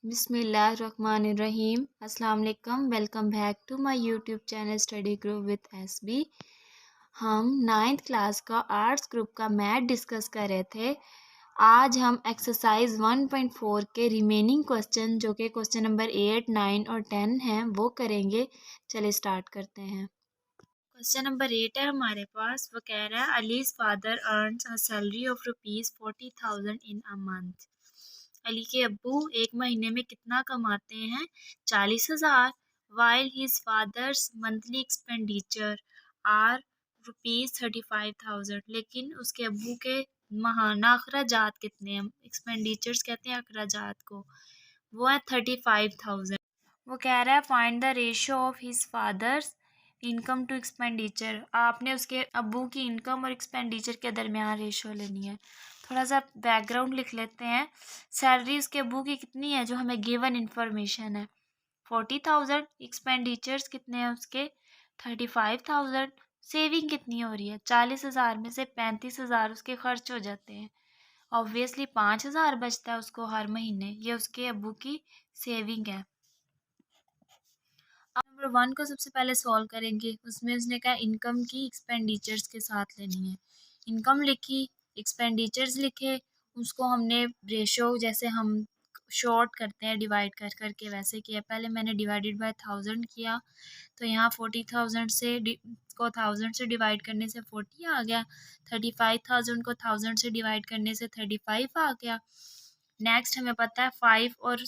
बिस्मिल्लाहिर्रहमानिर्रहीम। अस्सलाम वालेकुम। Welcome back to my YouTube channel study group with SB. हम 9th क्लास का आर्ट्स ग्रुप का मैथ डिस्कस कर रहे थे। आज हम एक्सरसाइज 1.4 के रिमेनिंग क्वेश्चन जो कि क्वेश्चन नंबर 8, 9 और 10 हैं वो करेंगे। चलिए स्टार्ट करते हैं। क्वेश्चन नंबर 8 है हमारे पास। वो कह रहा है Ali's father earns a salary of ₹40,000 in a month. Ali के अब्बू एक महीने में कितना कमाते हैं? 40,000। While his father's monthly expenditure are ₹35,000। लेकिन उसके अब्बू के माहाना अखराजात कितने हैं? एक्सपेंडिचर्स कहते हैं अखराजात को, वो है 35,000। वो कह रहा है find the ratio of his father's income to expenditure. आपने उसके अब्बू की इनकम और एक्सपेंडिचर के दरमियान रेशियो लेनी है। थोड़ा सा बैकग्राउंड लिख लेते हैं। सैलरी उसके अब्बू की कितनी है जो हमें गिवन इंफॉर्मेशन है? 40,000। एक्सपेंडिचर्स कितने हैं उसके? 35,000। सेविंग कितनी हो रही है? 40,000 में से 35,000 उसके खर्च हो जाते हैं। ऑब्वियसली 5,000 बचता है उसको हर महीने। ये उसके अब्बू की सेविंग है। अब नंबर 1 को सबसे पहले सॉल्व करेंगे। उसमें उसने कहा इनकम की एक्सपेंडिचर्स के साथ लेनी है। इनकम लिखी, एक्सपेंडिचर्स लिखे, उसको हमने रेशो जैसे हम शॉर्ट करते हैं डिवाइड कर करके वैसे किया। पहले मैंने डिवाइडेड बाय 1000 किया तो यहाँ 40,000 से को 1000 से डिवाइड करने से 40 आ गया। 35,000 को 1000 से डिवाइड करने से 35 आ गया। नेक्स्ट हमें पता है 5 और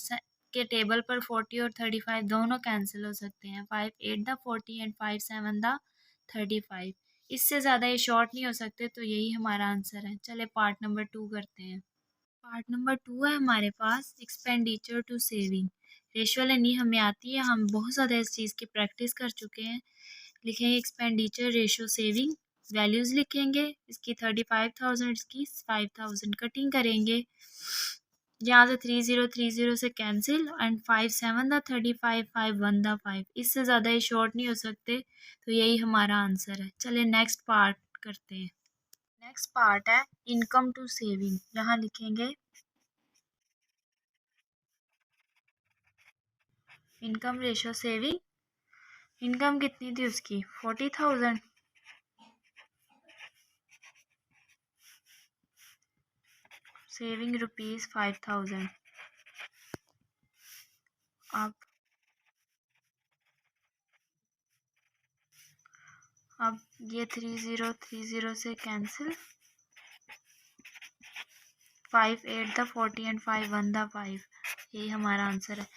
के टेबल पर 40 और 35 दोनों कैंसिल हो सकते हैं। 5 8 द 40 एंड 5 7 द 35। इससे ज़्यादा ये शॉर्ट नहीं हो सकते, तो यही हमारा आंसर है। चले पार्ट नंबर 2 करते हैं। पार्ट नंबर 2 है हमारे पास एक्सपेंडिचर टू सेविंग। रेशियो लेनी हमें आती है, हम बहुत ज़्यादा इस चीज़ की प्रैक्टिस कर चुके हैं। लिखेंगे एक्सपेंडिचर रेशियो सेविंग, वैल्यूज़ लिखेंगे। इसकी 35,000, इसकी 5,000 कटिंग करेंगे। यहाँ से 3030 से कैंसिल एंड 5 7 द 35, 5 1 द 5। इससे ज़्यादा ये शॉर्ट नहीं हो सकते, तो यही हमारा आंसर है। चलिए नेक्स्ट पार्ट करते हैं। नेक्स्ट पार्ट है इनकम टू सेविंग। यहाँ लिखेंगे इनकम रेशियो सेविंग। इनकम कितनी थी उसकी? 40,000। सेविंग ₹5,000। अब ये 3030 से कैंसिल। 5 8 the 40 and 5 1 the 5। यही हमारा आंसर है।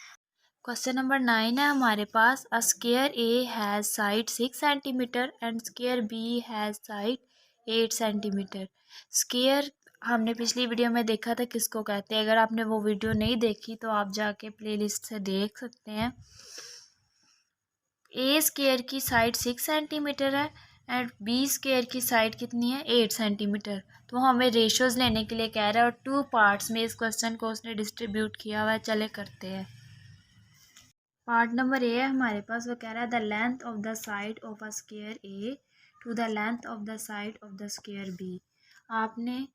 क्वेश्चन नंबर 9 है हमारे पास। A square A has side 6 centimetre and square B has side 8 centimetre. Square हमने पिछली वीडियो में देखा था किसको कहते हैं। अगर आपने वो वीडियो नहीं देखी तो आप जाके प्लेलिस्ट से देख सकते हैं। ए स्क्वायर की साइड 6 सेंटीमीटर है एंड बी स्क्वायर की साइड कितनी है? 8 सेंटीमीटर। तो हमें रेशियोज लेने के लिए कह रहा है और 2 पार्ट्स में इस क्वेश्चन को उसने डिस्ट्रीब्यूट किया हुआ है। चले करते हैं। पार्ट नंबर ए है हमारे पास। वो कह रहा है the length of the side of a square A to the length of the side of the square B. आपने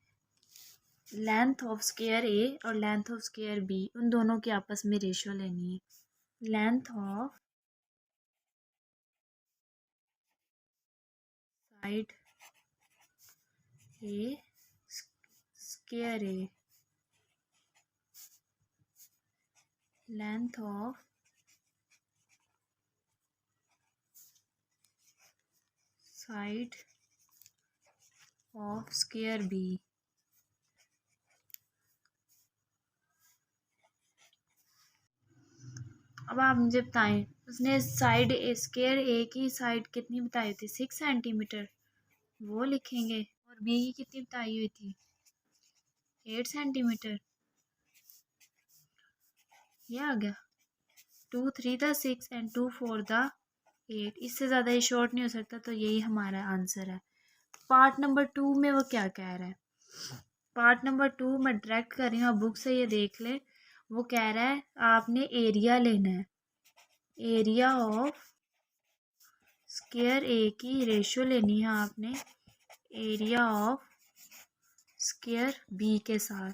लेंथ ऑफ स्क्वायर ए और लेंथ ऑफ स्क्वायर बी उन दोनों की आपस में रेशियो लेनी है। Length of side A square A, length of side of square B. अब आप मुझे बताएं उसने साइड स्क्वायर ए की साइड कितनी बताई थी? 6 सेंटीमीटर, वो लिखेंगे। और बी की कितनी बताई हुई थी? 8 सेंटीमीटर। ये आ गया। 2 3 द 6 एंड 2 4 द 8। इससे ज़्यादा ये शॉर्ट नहीं हो सकता, तो यही हमारा आंसर है। पार्ट नंबर 2 में वो क्या कह रहा है? पार्ट नंबर 2 मैं डायरेक्ट कर रही हूँ, आप बुक से ये देख ले। वो कह रहा है आपने एरिया लेना है। एरिया ऑफ स्क्वायर ए की रेशियो लेनी है आपने एरिया ऑफ स्क्वायर बी के साथ।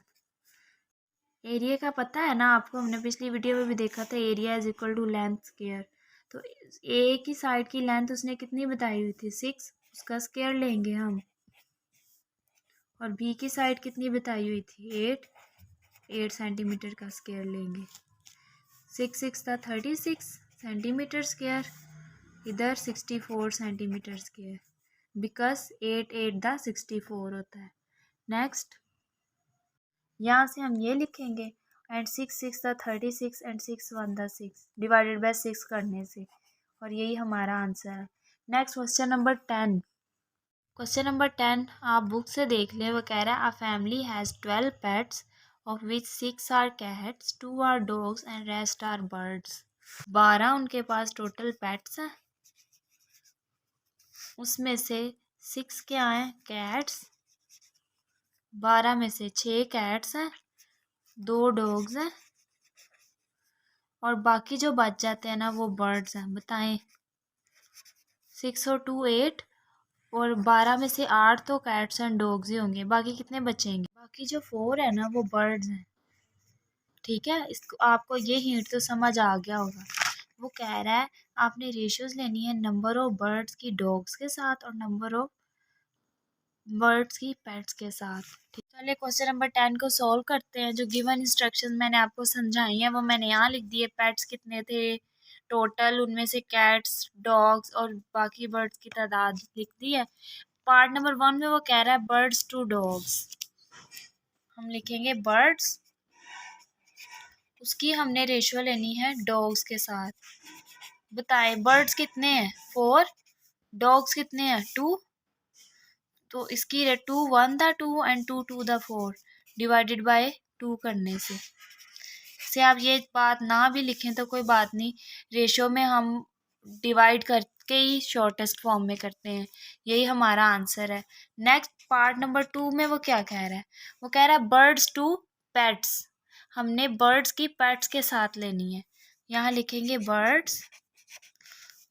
एरिया का पता है ना आपको, हमने पिछली वीडियो में भी देखा था, area is equal to length square. तो ए की साइड की लेंथ उसने कितनी बताई हुई थी 6, उसका स्क्वायर लेंगे हम। और बी की साइड कितनी बताई हुई थी 8 सेंटीमीटर का स्क्वायर लेंगे। 6 था 36 सेंटीमीटर स्क्वायर, इधर 64 सेंटीमीटर स्क्वायर, बिकॉज 8 द 64 होता है। नेक्स्ट यहाँ से हम ये लिखेंगे and 6 the 36 and 6 the 6 divided by 6 करने से, और यही हमारा आंसर है। Next question number 10। Question number 10 आप बुक से देख लें। वो कह रहा है a family has 12 pets of which 6 are cats, 2 are dogs and rest are birds. 12 उनके पास टोटल पेट्स हैं, उसमें से 6 क्या हैं कैट्स, 12 में से 6 कैट्स हैं, 2 डॉग्स हैं, और बाकी जो बच जाते हैं ना वो बर्ड्स हैं। बताएं 6 और 2 8, और 12 में से 8 तो कैट्स एंड डॉग्स ही होंगे, बाकी कितने बचेंगे? बाकी जो 4 है ना वो बर्ड्स हैं। ठीक है, इसको आपको ये हिंट तो समझ आ गया होगा। वो कह रहा है आपने रेशियोज लेनी है नंबर ऑफ बर्ड्स की डॉग्स के साथ और नंबर ऑफ बर्ड्स की पेट्स के साथ। ठीक, चलिए क्वेश्चन नंबर 10 को सॉल्व करते हैं। जो गिवन इंस्ट्रक्शन मैंने आपको समझाई हैं वो मैंने यहाँ लिख दिए। पेट्स कितने थे टोटल, उनमें से कैट्स डॉग्स और बाकी बर्ड्स की तादाद लिख दी है। पार्ट नंबर 1 में वो कह रहा है बर्ड्स टू डॉग्स, हम लिखेंगे बर्ड्स, उसकी हमने रेशियो लेनी है डॉग्स के साथ। बताएं बर्ड्स कितने हैं 4, डॉग्स कितने हैं 2, तो इसकी 2 1 था 2 एंड 2 2 द 4 डिवाइडेड बाय 2 करने से आप ये बात ना भी लिखें तो कोई बात नहीं, रेशियो में हम डिवाइड करके ही शॉर्टेस्ट फॉर्म में करते हैं। यही हमारा आंसर है। नेक्स्ट पार्ट नंबर 2 में वो क्या कह रहा है? वो कह रहा है बर्ड्स टू पेट्स, हमने बर्ड्स की पेट्स के साथ लेनी है। यहाँ लिखेंगे बर्ड्स,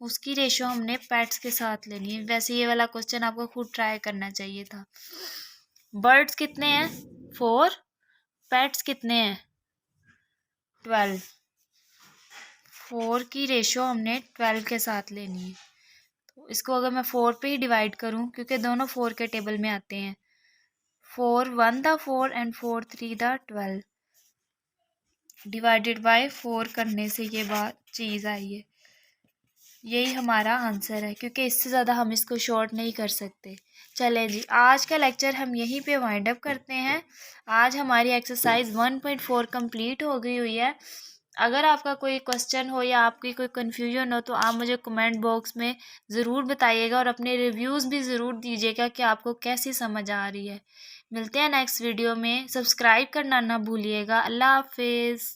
उसकी रेशियो हमने पेट्स के साथ लेनी है। वैसे ये वाला क्वेश्चन आपको खुद ट्राई करना चाहिए था। बर्ड्स कितने हैं 4, पेट्स कितने हैं 12, 4 की रेशियो हमने 12 के साथ लेनी है। तो इसको अगर मैं 4 पे ही डिवाइड करूं, क्योंकि दोनों 4 के टेबल में आते हैं, 4 1 the 4 and 4 3 the 12 divided by 4 करने से ये बात चीज़ आई है। यही हमारा आंसर है, क्योंकि इससे ज़्यादा हम इसको शॉर्ट नहीं कर सकते। चलें जी, आज का लेक्चर हम यहीं पे वाइंड अप करते हैं। आज हमारी एक्सरसाइज 1.4 कंप्लीट हो गई हुई है। अगर आपका कोई क्वेश्चन हो या आपकी कोई कन्फ्यूजन हो तो आप मुझे कमेंट बॉक्स में ज़रूर बताइएगा, और अपने रिव्यूज़ भी ज़रूर दीजिएगा कि आपको कैसी समझ आ रही है। मिलते हैं नेक्स्ट वीडियो में, सब्सक्राइब करना ना भूलिएगा। अल्लाह हाफिज़।